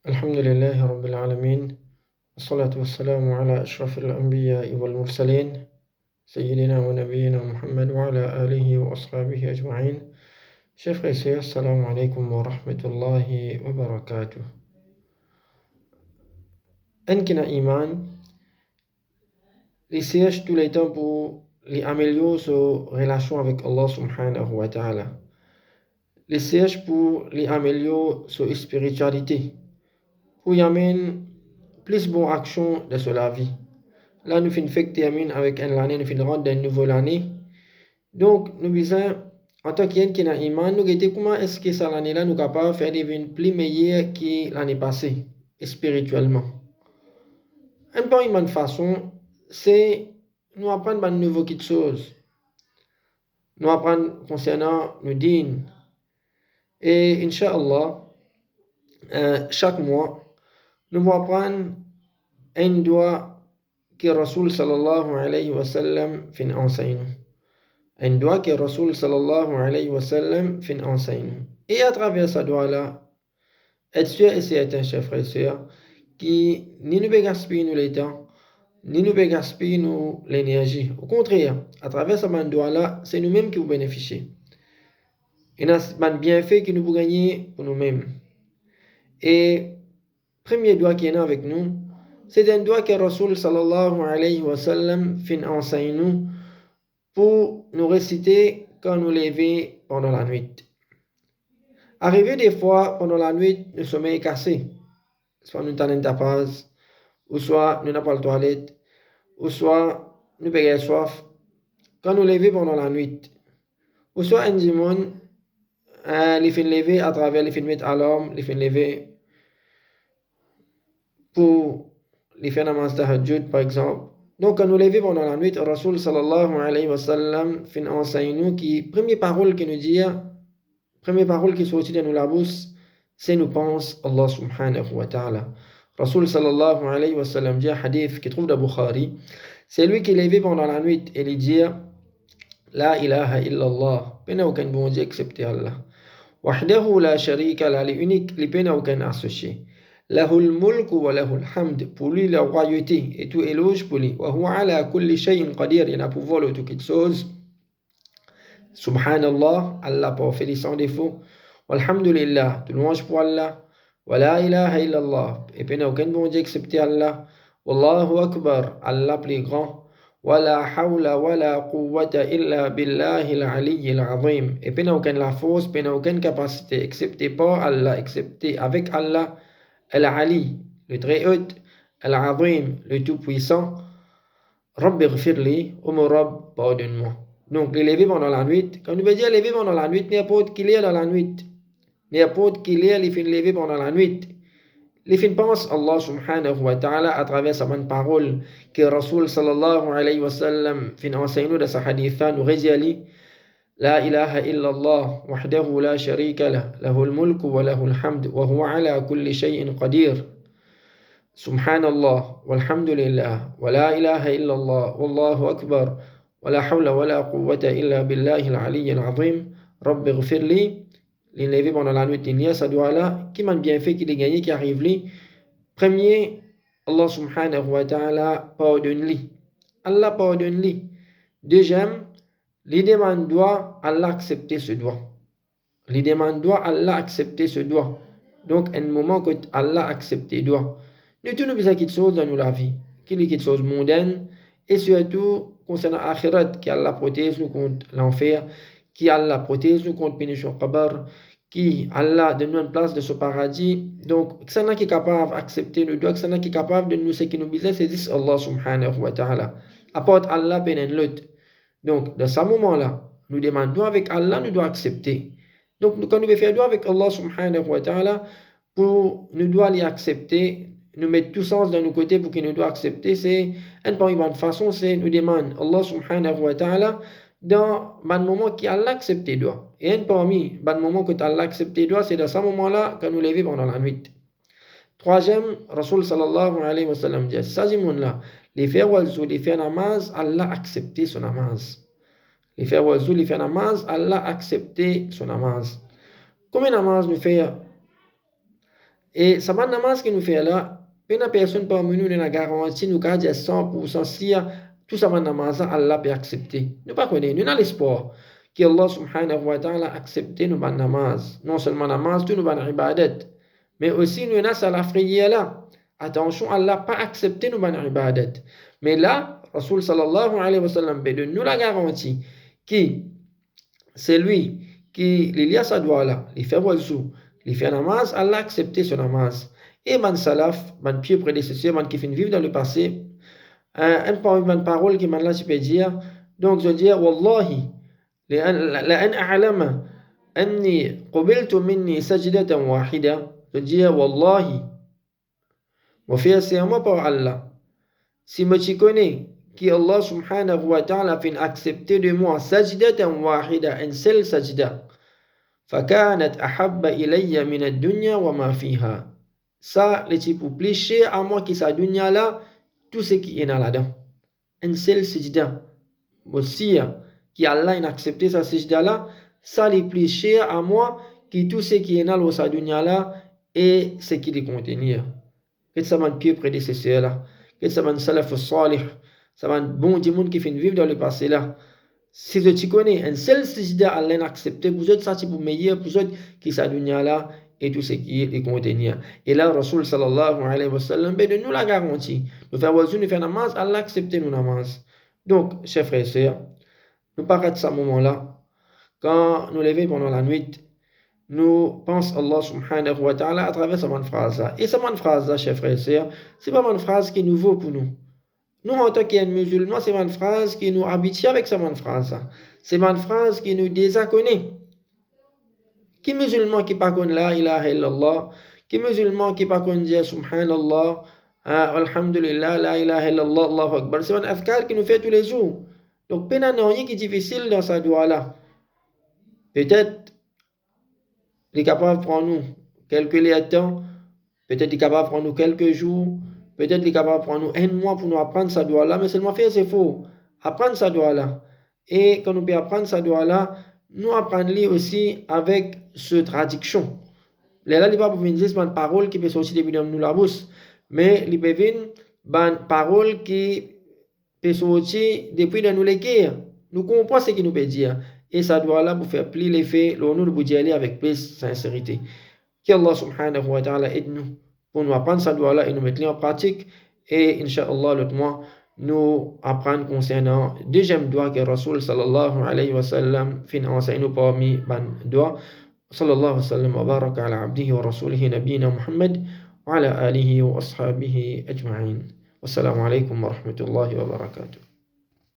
الحمد لله رب العالمين والصلاة والسلام على أشرف الأنبياء والمرسلين سيدنا ونبينا محمد وعلى آله وأصحابه أجمعين. Chers frères et sœurs, salam alaikum wa rahmatullahi wa barakatuh. En qui a iman, il cherche tout le temps pour améliorer sa relation avec Allah subhanahu wa ta'ala. Il cherche pour améliorer sa spiritualité, pour y amener plus bonne action de la vie. Là, nous finissons fait terminer avec une année, nous finissons rentrer dans une nouvelle année. Donc, nous disons, en tant qu'un qui a iman, nous regardons comment est-ce que cette année-là, nous sommes capables de faire devenir plus meilleur que l'année passée, spirituellement. Un peu une bonne façon, c'est nous apprendre de nouvelles choses. Nous apprendre concernant nos dînes. Et, Inch'Allah, chaque mois, nous allons apprendre un doigt que Rasul sallallahu alayhi wa sallam fin enseigne. Un doigt que Rasul sallallahu alayhi wa sallam fin enseigne. Et à travers ce doigt-là, être sûr et certain, chers frères et sœurs, qui ni nous gaspiller nous le temps, ni nous gaspiller nous l'énergie. Au contraire, à travers ce doigt-là, c'est nous-mêmes qui vous bénéficiez. Il y a un bienfait que nous pouvons gagner pour nous-mêmes. Et premier doigt qui est avec nous, c'est un doigt que Rasul sallallahu alayhi wa sallam fin enseigne nous pour nous réciter quand nous levons pendant la nuit. Arrivé des fois pendant la nuit, le sommeil est cassé. Soit nous avons une tapage, ou soit nous n'avons pas de toilette, ou soit nous avons soif. Quand nous levons pendant la nuit, ou soit un dimanche, les fins lever à travers les fins mettre à l'homme, les fins lever pour les faire namaz tahajjud par exemple. Donc quand nous levons pendant la nuit, Rasul sallallahu alayhi wa sallam fin enseigne nous qui première parole qui nous dit, première parole qui sortit de nous la bouche, c'est nous pense Allah subhanahu wa ta'ala. Rasul sallallahu alayhi wa sallam dit un hadith qui trouve dans Bukhari, c'est lui qui levait pendant la nuit et il dit La ilaha illallah, peine aucun bon Dieu excepté Allah. Wahdahu la sharika la, l'unique, li peine aucun associé. Lahul mulku wa lahul hamd, pour lui la royauté et tout éloge pour lui. Wa huwa ala kulli shay'in qadir, il a pouvoir de toute chose. Subhanallah, Allah parfait sans défaut. Walhamdulillah, tout louange pour Allah. Wa la ilaha illallah, et peine aucun bon Dieu excepté Allah. Wallahu akbar, Allah plus grand. ولا حول ولا قوة إلا بالله العلي العظيم. Et peine aucune la force, peine aucune capacité, excepté par Allah, excepté avec Allah, Al-Ali, le très haut, Al-Azim, le tout-puissant. Rabbi ghfirli, ô mon Rabb, pardonne-moi. Donc, les lever pendant la nuit, quand nous veut dire lever pendant la nuit, n'importe qui est dans la nuit. N'importe qui est, il fait lever pendant la nuit. Les fins pensent Allah subhanahu wa ta'ala à travers sa bonne parole que Rasul sallallahu alayhi wa sallam fin enseigne de sa haditha nous réziali La ilaha illallah wahdahu la sharika lah lahul mulku wa lahul hamd wa huwa ala kulli shay'in qadir Subhanallah walhamdulillah wa la ilaha illallah wallahu akbar wa la hawla wa la quwwata illa billahi al-aliyyil azim Rabbi ghfirli. Les lever pendant la nuit, il y a ce doigt-là qui m'a bien fait, qui est gagné, qui arrive là. Premier, Allah subhanahu wa ta'ala pardonne-lui. Allah pardonne-lui. Deuxième, les demande doit Allah accepter ce doigt. Les demande doit Allah accepter ce doigt. Donc, un moment que Allah accepte le doigt. Nous tous nous besoin quelque chose dans la vie, quelque chose mondaine, et surtout concernant l'akhirat, qui Allah protège nous contre l'enfer, qui Allah protège nous contre pénition qabr, qui Allah donne une place de ce paradis. Donc, c'est qui est capable d'accepter le doigt, c'est qui est capable de nous ce qui nous besoin, c'est juste Allah subhanahu wa ta'ala. Apporte Allah peine l'autre. Donc, dans ce moment-là, nous demandons avec Allah, nous devons accepter. Donc, quand nous devons faire doigt avec Allah subhanahu wa ta'ala, pour nous devons l'y accepter, nous mettre tout sens de nos côtés pour qu'il nous doit accepter, c'est une bonne façon, c'est nous demander Allah subhanahu wa ta'ala dans un moment qui Allah accepté doit. Et un parmi un moment que Allah accepté doit, c'est dans ce moment-là que nous levons pendant la nuit. Troisième, Rasul sallallahu alayhi wa sallam dit, ça là, les faire wazou, les faire namaz, Allah accepté son namaz. Les faire wazou, les faire namaz, Allah accepté son namaz. Combien de namaz nous fait? Et ça va namaz qui nous fait là, une personne parmi nous n'a garanti, nous garde 100% si tout ça va namaz, Allah peut accepter. Nous pas connaître, nous avons l'espoir que Allah subhanahu wa ta'ala accepte nous ban namaz. Non seulement namaz, tout nous ban ibadat. Mais aussi nous avons la prière là. Attention, Allah pas accepté nous ban ibadat. Mais là, Rasul sallallahu alayhi wa sallam peut nous la garantie que c'est lui qui il y a sa doigt là, il fait wazou, il fait namaz, Allah accepté ce namaz. Et man salaf, man pieux prédécesseur, man qui finit vivre dans le passé, une parole qui man là je peux dire, donc je dis wallahi لأن أعلم أني قبلت مني سجدة واحدة je dis wallahi wa fiya serment par Allah si me tu connais que Allah subhanahu wa ta'ala fin accepté de moi sajdatan wahida une seule sajda فكانت أحب إلي من الدنيا وما فيها ça le type plus cher à moi qui sa dunya là tout ce qui est dans là-dedans une seule sajda aussi qui Allah a accepté sa sajda là ça le plus cher à moi qui tout ce qui est dans sa dunya là et ce qui les contenir que ça man pieux prédécesseur là que ça man salaf salih ça man bon du monde qui fait vivre dans le passé là. Si tu connais un seul sajda Allah a accepté, vous êtes ça pour meilleur, vous êtes qui sa dunya là et tout ce qui est contenir. Et là, Rasul sallallahu alayhi wa sallam, ben, nous la garantie. Nous faisons wazou, nous faisons namaz, Allah accepte nos namaz. Donc, chers frères et sœurs, nous parlons de ce moment-là. Quand nous levons pendant la nuit, nous pensons Allah subhanahu wa ta'ala à travers cette phrase-là. Et cette phrase-là, chers frères et sœurs, c'est pas une phrase qui est nouveau pour nous. Nous, en tant que musulmans, c'est une phrase qui nous habitue avec cette phrase. C'est une phrase qui nous désacconnait. Qui musulman qui pas connaît la ilaha illallah, qui musulman qui pas connaît dire subhanallah, alhamdulillah, la ilaha illallah, Allahu akbar. C'est un afkar qui nous fait tous les jours. Donc, il n'y a rien qui est difficile dans sa doigt-là. Peut-être, il est capable de prendre nous quelques temps, peut-être il est capable de prendre nous quelques jours, peut-être il est capable de prendre nous un mois pour nous apprendre sa doigt-là, mais seulement faire, c'est faux. Apprendre sa doigt-là. Et quand nous pouvons apprendre sa doigt-là, nous apprenons aussi avec cette traduction. Là, il n'y a pas une parole qui peut sortir depuis nous la bouche, mais il peut une parole qui peut sortir depuis nous les cœurs. Nous comprenons ce qu'il nous peut dire. Et ça doit là pour faire plus l'effet, l'honneur de dire avec plus sincérité. qu'Allah subhanahu wa ta'ala aide-nous pour nous apprendre ça doit là et nous mettre en pratique. Et Inch'Allah, l'autre mois, nous apprendre concernant deuxième doigt que Rasul sallallahu alayhi wa sallam fin enseigne nous parmi ban doigt. Sallallahu alayhi wa sallam wa baraka ala abdihi wa rasulihi nabina Muhammad wa ala alihi wa ashabihi ajma'in. Wassalamu alaykum wa rahmatullahi wa barakatuh.